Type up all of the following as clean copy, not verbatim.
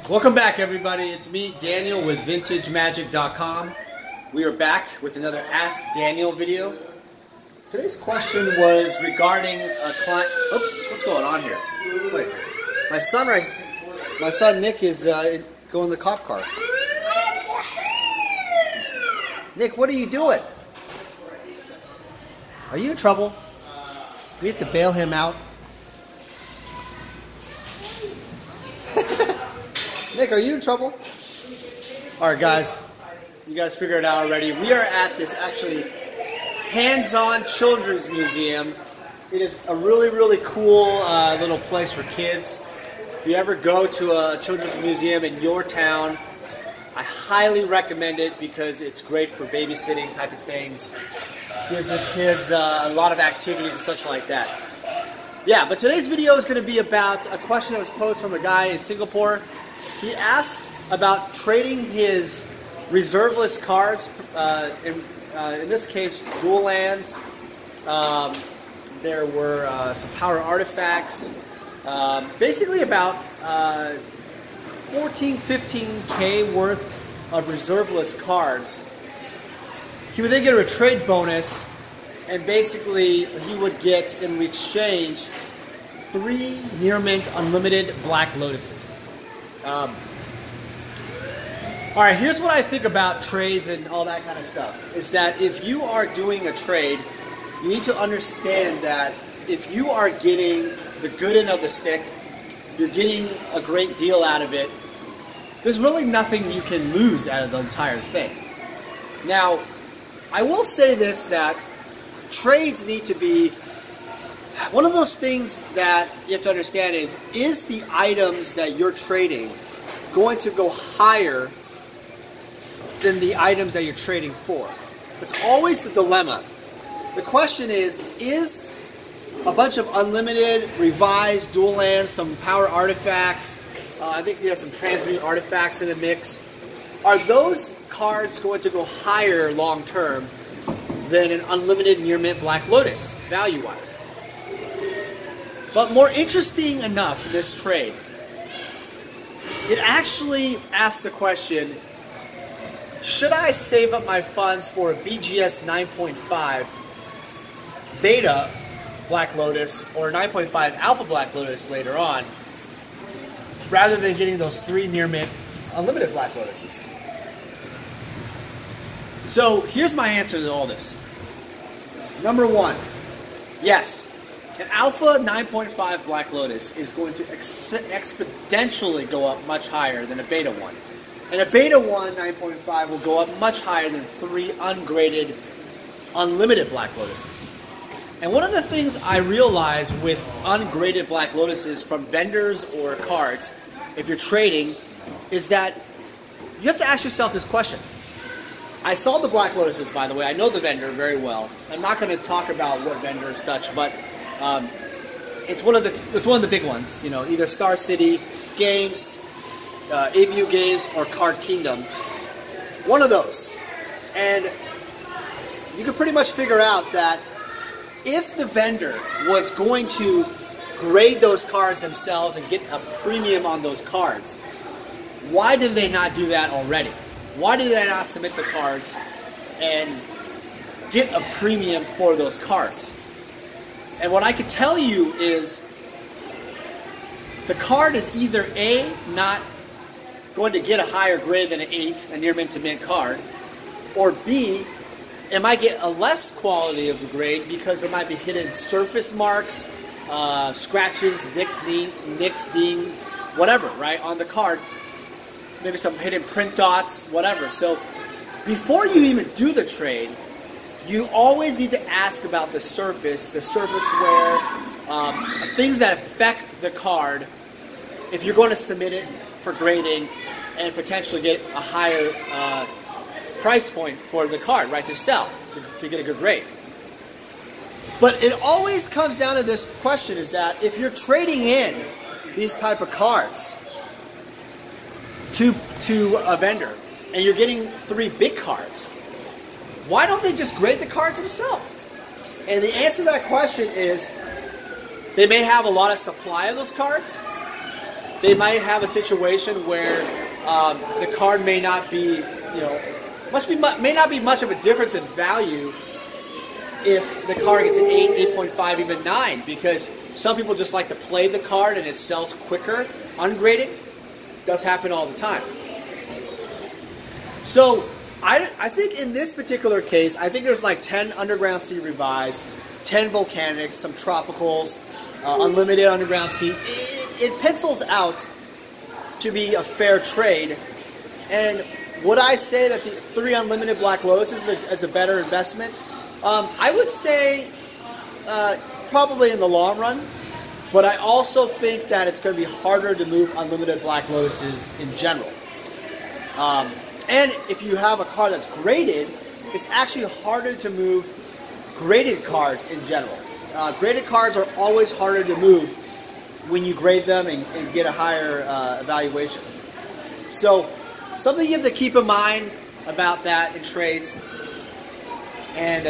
Welcome back, everybody. It's me, Daniel, with VintageMagic.com. We are back with another Ask Daniel video. Today's question was regarding a client. Oops, what's going on here? Wait a second. My son Nick is going in the cop car. Nick, what are you doing? Are you in trouble? We have to bail him out. Nick, are you in trouble? Alright guys, you guys figured it out already. We are at this actually hands-on children's museum. It is a really cool little place for kids. If you ever go to a children's museum in your town, I highly recommend it because it's great for babysitting type of things. Gives the kids a lot of activities and such like that. Yeah, but today's video is going to be about a question that was posed from a guy in Singapore. He asked about trading his reserveless cards, in this case, dual lands. There were some power artifacts, basically about 15K worth of reserveless cards. He would then get a trade bonus, and basically he would get, in exchange, 3 near mint unlimited Black Lotuses. Alright, here's what I think about trades and all that kind of stuff. Is that if you are doing a trade, you need to understand that if you are getting the good end of the stick, you're getting a great deal out of it, there's really nothing you can lose out of the entire thing. Now, I will say this, that trades need to be one of those things that you have to understand is the items that you're trading going to go higher than the items that you're trading for? It's always the dilemma. The question is a bunch of unlimited, revised, dual lands, some power artifacts, I think you have some Transmute artifacts in the mix. Are those cards going to go higher long term than an unlimited near mint Black Lotus, value-wise? But more interesting enough, in this trade, it actually asked the question, should I save up my funds for a BGS 9.5 beta Black Lotus or 9.5 alpha Black Lotus later on, rather than getting those 3 near mint unlimited Black Lotuses? So here's my answer to all this. Number 1, yes. An alpha 9.5 Black Lotus is going to exponentially go up much higher than a beta 1. And a beta 1 9.5 will go up much higher than 3 ungraded unlimited Black Lotuses. And one of the things I realize with ungraded Black Lotuses from vendors or cards, if you're trading, is that you have to ask yourself this question. I saw the Black Lotuses, by the way. I know the vendor very well. I'm not going to talk about what vendor and such, but it's one of the big ones. You know, either Star City Games, ABU Games, or Card Kingdom. One of those. And you can pretty much figure out that if the vendor was going to grade those cards themselves and get a premium on those cards, why did they not do that already? Why did they not submit the cards and get a premium for those cards? And what I could tell you is the card is either A, not going to get a higher grade than an 8, a near mint to mint card, or B, it might get a less quality of the grade because there might be hidden surface marks, scratches, nicks, dings, whatever, right, on the card. Maybe some hidden print dots, whatever. So before you even do the trade, you always need to ask about the surface wear, things that affect the card if you're going to submit it for grading and potentially get a higher price point for the card, right, to sell, to get a good grade. But it always comes down to this question, is that if you're trading in these type of cards to a vendor and you're getting 3 big cards, why don't they just grade the cards themselves? And the answer to that question is they may have a lot of supply of those cards, they might have a situation where the card may not be, may not be much of a difference in value if the card gets an 8, 8.5, even 9, because some people just like to play the card and it sells quicker, ungraded. Does happen all the time. So I think in this particular case, I think there's like 10 Underground Sea Revised, 10 Volcanics, some Tropicals, Unlimited Underground Sea. It pencils out to be a fair trade. And would I say that the 3 Unlimited Black Lotus is a better investment? I would say probably in the long run, but I also think that it's going to be harder to move Unlimited Black Lotuses in general. And if you have a card that's graded, it's actually harder to move graded cards in general. Graded cards are always harder to move when you grade them and get a higher evaluation. So something you have to keep in mind about that in trades. And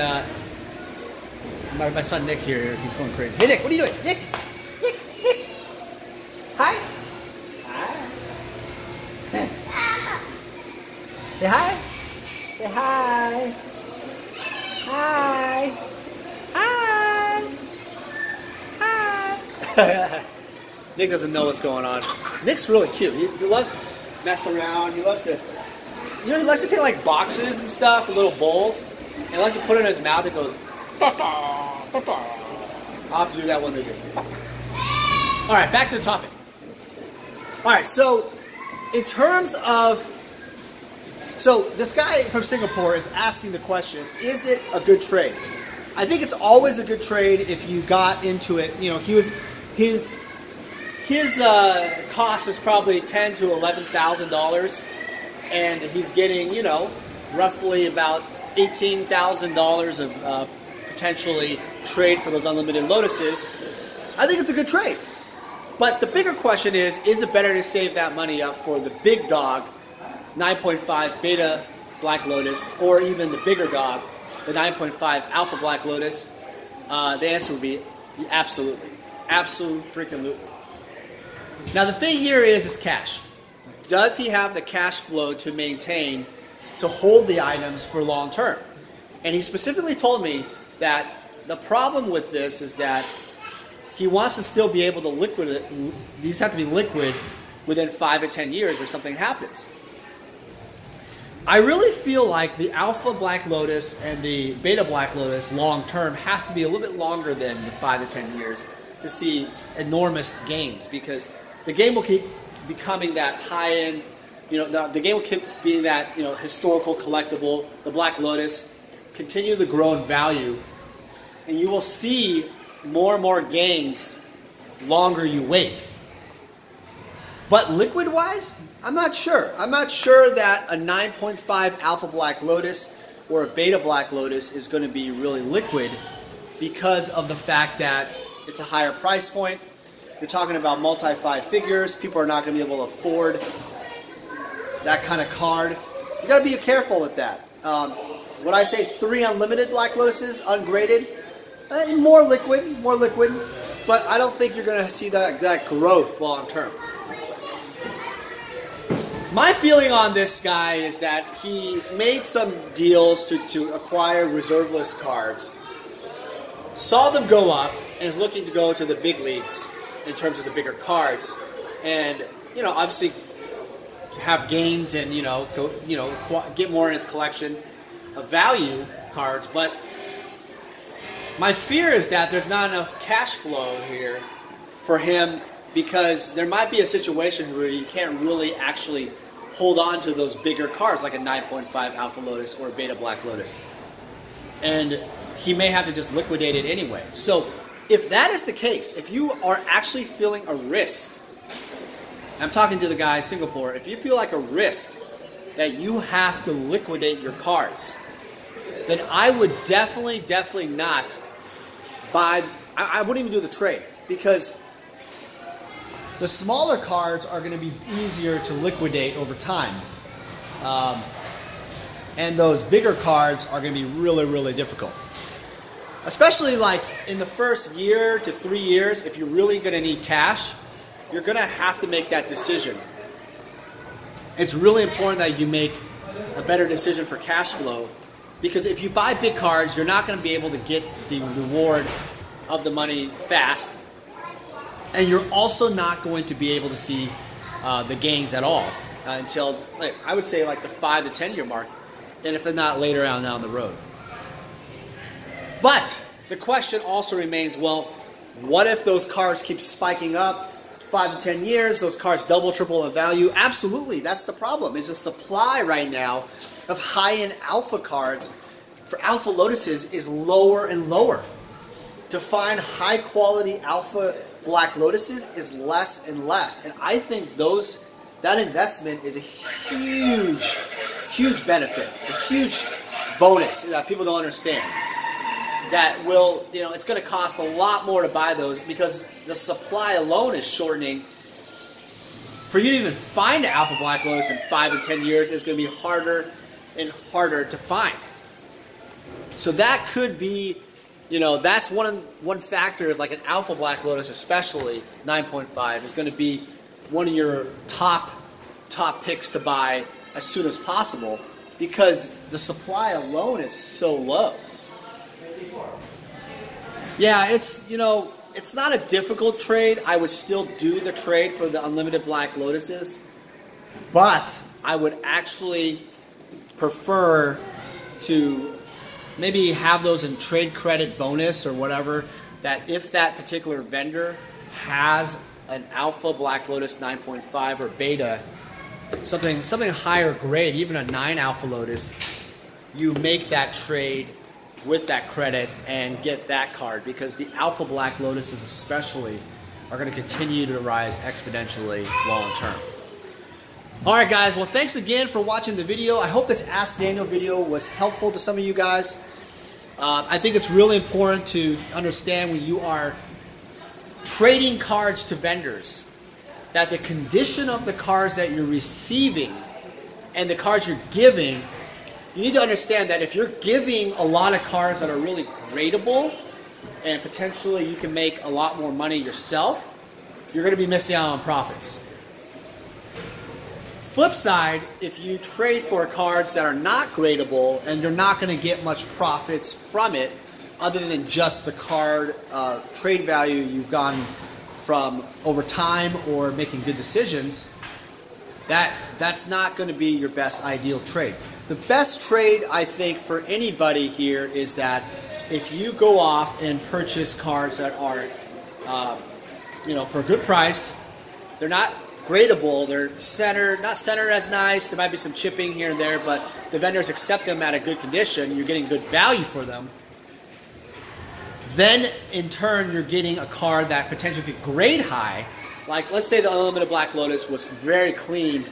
my son Nick here, he's going crazy. Hey Nick, what are you doing? Nick! Hi! Hi! Say hi! Say hi! Hi! Hi! Hi! Nick doesn't know what's going on. Nick's really cute. He loves to mess around. He loves to, he likes to take like boxes and stuff, and little bowls, and he likes to put it in his mouth. It goes, "Papa, papa." I'll have to do that one visit. All right, back to the topic. All right, so in terms of, so this guy from Singapore is asking the question: is it a good trade? I think it's always a good trade if you got into it. You know, his cost is probably $10,000 to $11,000, and he's getting, you know, roughly about $18,000 of potentially trade for those unlimited Lotuses. I think it's a good trade. But the bigger question is it better to save that money up for the big dog, 9.5 Beta Black Lotus, or even the bigger dog, the 9.5 Alpha Black Lotus? The answer would be absolutely. Absolute freaking loot. Now the thing here is cash. Does he have the cash flow to maintain, to hold the items for long term? And he specifically told me that the problem with this is that he wants to still be able to liquidate. These have to be liquid within 5 to 10 years if something happens. I really feel like the Alpha Black Lotus and the Beta Black Lotus long term has to be a little bit longer than the 5 to 10 years to see enormous gains, because the game will keep becoming that high-end, you know, the game will keep being that, you know, historical collectible, the Black Lotus, continue to grow in value, and you will see more and more gains longer you wait. But liquid-wise, I'm not sure. I'm not sure that a 9.5 Alpha Black Lotus or a Beta Black Lotus is going to be really liquid because of the fact that it's a higher price point. You're talking about multi-5 figures. People are not going to be able to afford that kind of card. You got to be careful with that. When I say 3 unlimited Black Lotuses, ungraded, more liquid, but I don't think you're going to see that growth long term. My feeling on this guy is that he made some deals to acquire reserve list cards, saw them go up, and is looking to go to the big leagues in terms of the bigger cards, and, you know, obviously have gains and, you know, go, you know, get more in his collection of value cards. But my fear is that there's not enough cash flow here for him, because there might be a situation where you can't really actually hold on to those bigger cards like a 9.5 Alpha Lotus or a Beta Black Lotus, and he may have to just liquidate it anyway. So if that is the case, if you are actually feeling a risk, I'm talking to the guy in Singapore, if you feel like a risk that you have to liquidate your cards, then I would definitely not buy. I wouldn't even do the trade, because the smaller cards are going to be easier to liquidate over time. And those bigger cards are going to be really difficult. Especially like in the first year to 3 years, if you're really going to need cash, you're going to have to make that decision. It's really important that you make a better decision for cash flow, because if you buy big cards, you're not going to be able to get the reward of the money fast, and you're also not going to be able to see the gains at all until, like, I would say, like the 5 to 10 year mark, and if they're not later on down the road. But the question also remains, well, what if those cards keep spiking up 5 to 10 years, those cards double, triple in value? Absolutely, that's the problem. Is the supply right now of high-end alpha cards for Alpha Lotuses is lower and lower. To find high-quality Alpha Black Lotuses is less and less. And I think that investment is a huge, huge benefit, a huge bonus that people don't understand. That will, it's going to cost a lot more to buy those because the supply alone is shortening. For you to even find an Alpha Black Lotus in 5 and 10 years is going to be harder and harder to find. So that could be, that's one factor, is like an Alpha Black Lotus, especially 9.5, is going to be one of your top picks to buy as soon as possible because the supply alone is so low. Yeah, it's not a difficult trade. I would still do the trade for the unlimited Black Lotuses, but I would actually prefer to maybe have those in trade credit bonus or whatever, that if that particular vendor has an Alpha Black Lotus 9.5 or Beta, something higher grade, even a 9 Alpha Lotus, you make that trade with that credit and get that card, because the Alpha Black Lotuses especially are going to continue to rise exponentially long term. Alright guys, well thanks again for watching the video. I hope this Ask Daniel video was helpful to some of you guys. I think it's really important to understand when you are trading cards to vendors that the condition of the cards that you're receiving and the cards you're giving, you need to understand that if you're giving a lot of cards that are really gradable and potentially you can make a lot more money yourself, you're going to be missing out on profits. Flip side, if you trade for cards that are not gradable and you're not going to get much profits from it other than just the card trade value you've gotten from over time or making good decisions, that's not going to be your best ideal trade. The best trade, I think, for anybody here is that if you go off and purchase cards that are, for a good price, they're not gradable, they're not centered as nice, there might be some chipping here and there, but the vendors accept them at a good condition, you're getting good value for them. Then, in turn, you're getting a card that potentially could grade high. Like, let's say the Unlimited Black Lotus was very clean,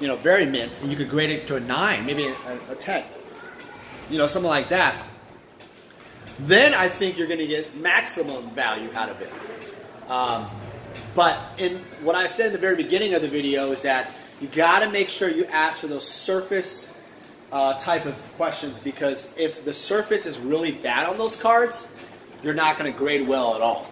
very mint, and you could grade it to a 9, maybe a 10. Something like that. Then I think you're going to get maximum value out of it. But in what I said in the very beginning of the video is that you got to make sure you ask for those surface type of questions, because if the surface is really bad on those cards, you're not going to grade well at all.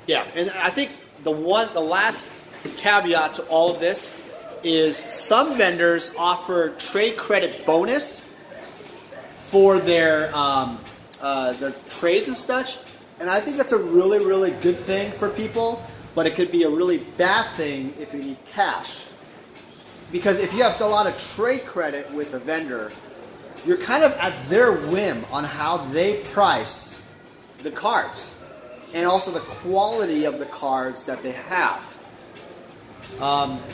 Yeah, and I think the last caveat to all of this is some vendors offer trade credit bonus for their trades and such, and I think that's a really, really good thing for people, but it could be a really bad thing if you need cash. Because if you have a lot of trade credit with a vendor, you're kind of at their whim on how they price the cards and also the quality of the cards that they have.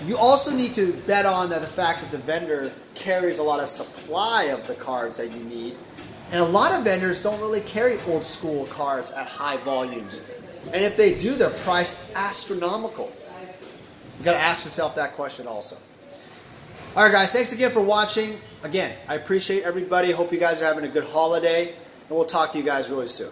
You also need to bet on the fact that the vendor carries a lot of supply of the cards that you need. And a lot of vendors don't really carry old school cards at high volumes. And if they do, they're priced astronomical. You got to ask yourself that question also. Alright guys, thanks again for watching. Again, I appreciate everybody. Hope you guys are having a good holiday. And we'll talk to you guys really soon.